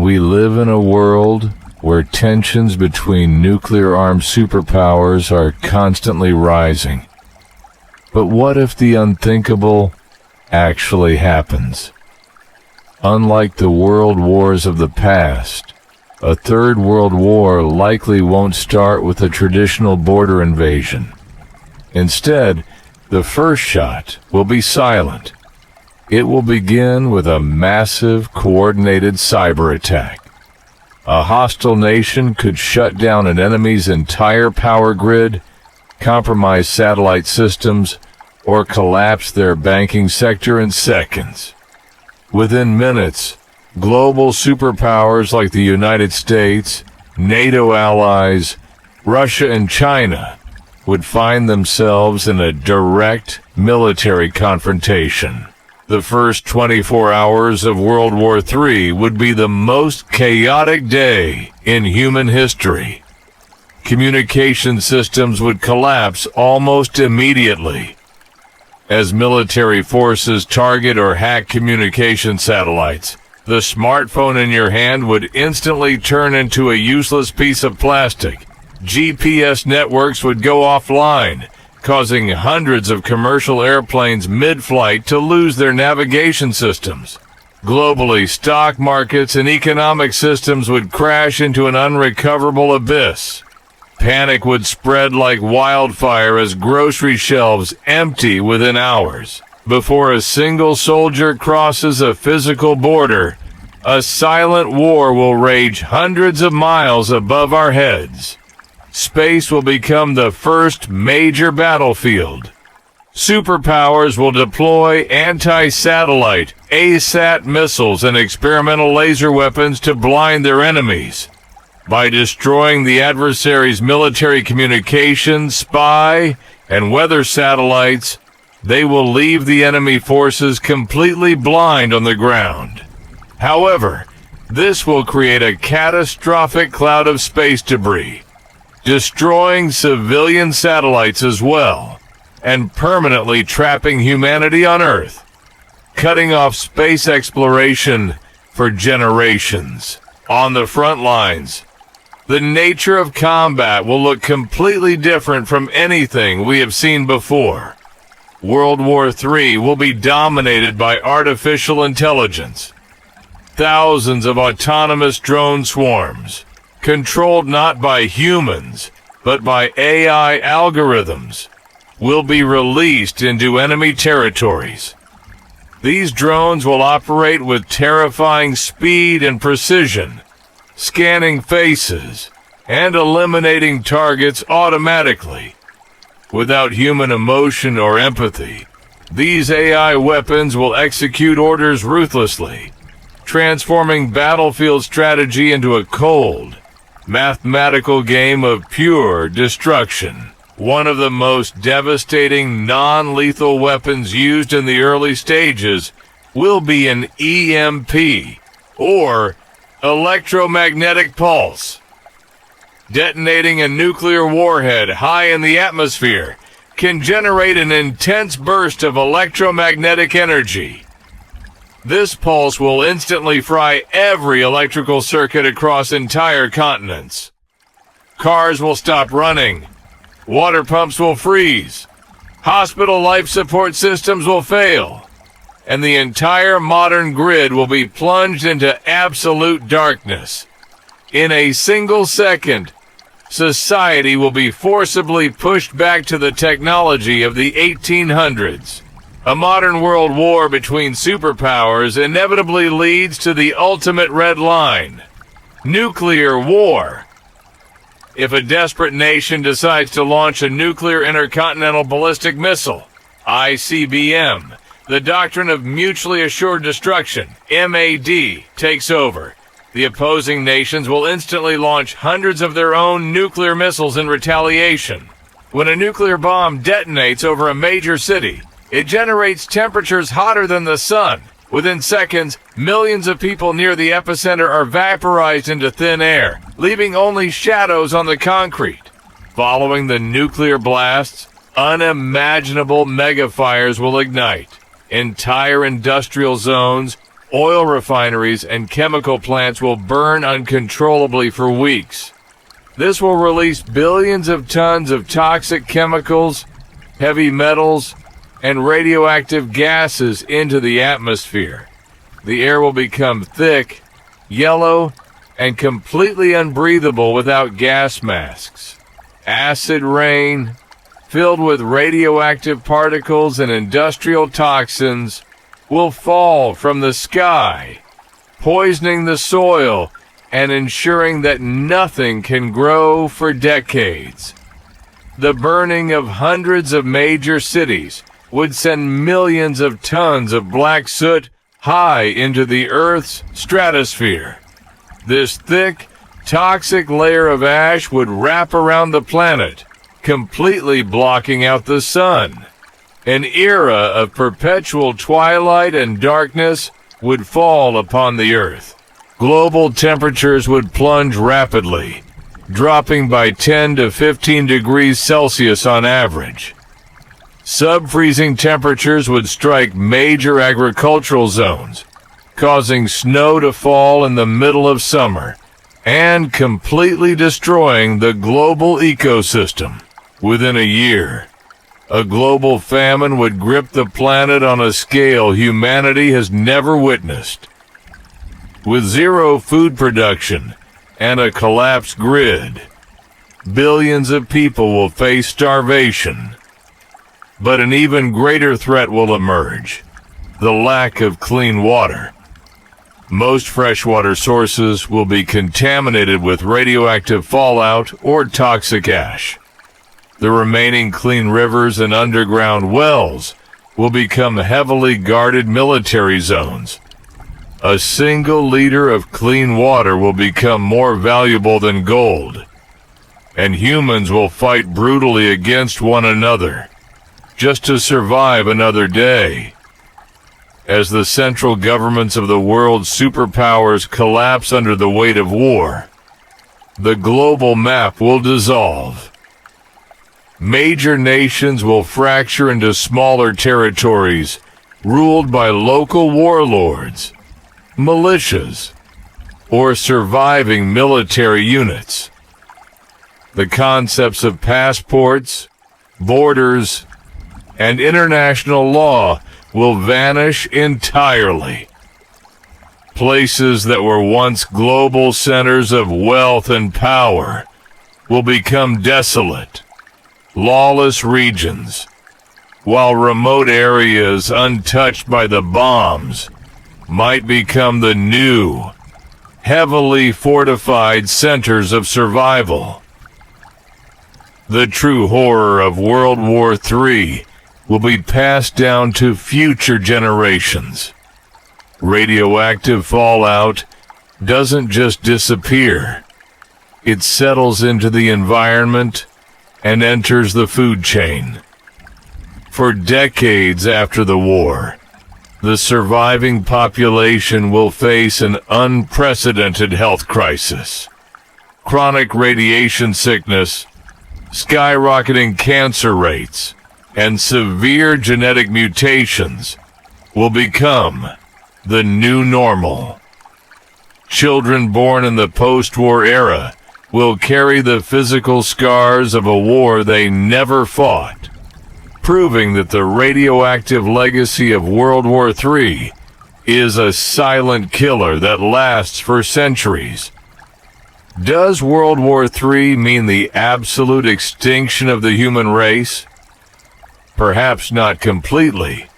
We live in a world where tensions between nuclear-armed superpowers are constantly rising. But what if the unthinkable actually happens? Unlike the world wars of the past, a third world war likely won't start with a traditional border invasion. Instead, the first shot will be silent. It will begin with a massive, coordinated cyber attack. A hostile nation could shut down an enemy's entire power grid, compromise satellite systems, or collapse their banking sector in seconds. Within minutes, global superpowers like the United States, NATO allies, Russia, and China would find themselves in a direct military confrontation. The first 24 hours of World War III would be the most chaotic day in human history. Communication systems would collapse almost immediately. As military forces target or hack communication satellites, the smartphone in your hand would instantly turn into a useless piece of plastic. GPS networks would go offline, causing hundreds of commercial airplanes mid-flight to lose their navigation systems. Globally, stock markets and economic systems would crash into an unrecoverable abyss. Panic would spread like wildfire as grocery shelves empty within hours. Before a single soldier crosses a physical border, a silent war will rage hundreds of miles above our heads. Space will become the first major battlefield. Superpowers will deploy anti-satellite, ASAT missiles and experimental laser weapons to blind their enemies. By destroying the adversary's military communications, spy, and weather satellites, they will leave the enemy forces completely blind on the ground. However, this will create a catastrophic cloud of space debris, destroying civilian satellites as well, and permanently trapping humanity on Earth, cutting off space exploration for generations. On the front lines, the nature of combat will look completely different from anything we have seen before. World War III will be dominated by artificial intelligence. Thousands of autonomous drone swarms, controlled not by humans, but by AI algorithms, will be released into enemy territories. These drones will operate with terrifying speed and precision, scanning faces and eliminating targets automatically. Without human emotion or empathy, these AI weapons will execute orders ruthlessly, transforming battlefield strategy into a cold, mathematical game of pure destruction. One of the most devastating non-lethal weapons used in the early stages will be an EMP, or electromagnetic pulse. Detonating a nuclear warhead high in the atmosphere can generate an intense burst of electromagnetic energy. This pulse will instantly fry every electrical circuit across entire continents. Cars will stop running. Water pumps will freeze. Hospital life support systems will fail. And the entire modern grid will be plunged into absolute darkness. In a single second, society will be forcibly pushed back to the technology of the 1800s. A modern world war between superpowers inevitably leads to the ultimate red line: nuclear war. If a desperate nation decides to launch a nuclear intercontinental ballistic missile, ICBM, the doctrine of mutually assured destruction, MAD, takes over. The opposing nations will instantly launch hundreds of their own nuclear missiles in retaliation. When a nuclear bomb detonates over a major city, it generates temperatures hotter than the sun. Within seconds, millions of people near the epicenter are vaporized into thin air, leaving only shadows on the concrete. Following the nuclear blasts, unimaginable megafires will ignite. Entire industrial zones, Oil refineries and chemical plants will burn uncontrollably for weeks. This will release billions of tons of toxic chemicals, heavy metals, and radioactive gases into the atmosphere. The air will become thick, yellow, and completely unbreathable without gas masks. Acid rain, filled with radioactive particles and industrial toxins, will fall from the sky, poisoning the soil and ensuring that nothing can grow for decades. The burning of hundreds of major cities would send millions of tons of black soot high into the Earth's stratosphere. This thick, toxic layer of ash would wrap around the planet, completely blocking out the sun. An era of perpetual twilight and darkness would fall upon the Earth. Global temperatures would plunge rapidly, dropping by 10 to 15 degrees Celsius on average. Sub-freezing temperatures would strike major agricultural zones, causing snow to fall in the middle of summer, and completely destroying the global ecosystem. Within a year, a global famine would grip the planet on a scale humanity has never witnessed. With zero food production and a collapsed grid, billions of people will face starvation. But an even greater threat will emerge: the lack of clean water. Most freshwater sources will be contaminated with radioactive fallout or toxic ash. The remaining clean rivers and underground wells will become heavily guarded military zones. A single liter of clean water will become more valuable than gold, and humans will fight brutally against one another just to survive another day. As the central governments of the world's superpowers collapse under the weight of war, the global map will dissolve. Major nations will fracture into smaller territories ruled by local warlords, militias, or surviving military units. The concepts of passports, borders, and international law will vanish entirely. Places that were once global centers of wealth and power will become desolate, lawless regions, while remote areas untouched by the bombs might become the new, heavily fortified centers of survival. The true horror of World War III will be passed down to future generations. Radioactive fallout doesn't just disappear. It settles into the environment and enters the food chain. For decades after the war, the surviving population will face an unprecedented health crisis. Chronic radiation sickness, skyrocketing cancer rates, and severe genetic mutations will become the new normal. Children born in the post-war era will carry the physical scars of a war they never fought, proving that the radioactive legacy of World War III is a silent killer that lasts for centuries. Does World War III mean the absolute extinction of the human race? Perhaps not completely.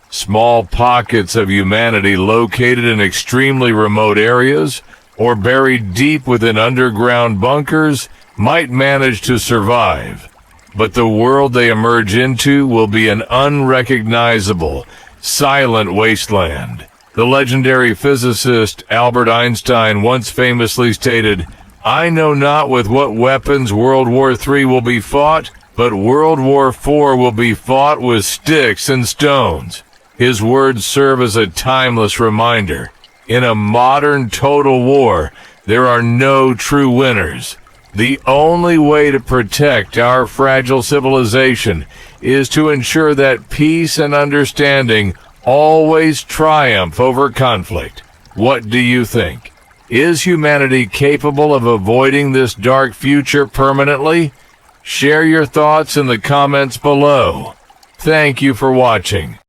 Small pockets of humanity located in extremely remote areas or buried deep within underground bunkers might manage to survive, but the world they emerge into will be an unrecognizable, silent wasteland. The legendary physicist Albert Einstein once famously stated, "I know not with what weapons World War III will be fought, but World War IV will be fought with sticks and stones." His words serve as a timeless reminder. In a modern total war, there are no true winners. The only way to protect our fragile civilization is to ensure that peace and understanding always triumph over conflict. What do you think? Is humanity capable of avoiding this dark future permanently? Share your thoughts in the comments below. Thank you for watching.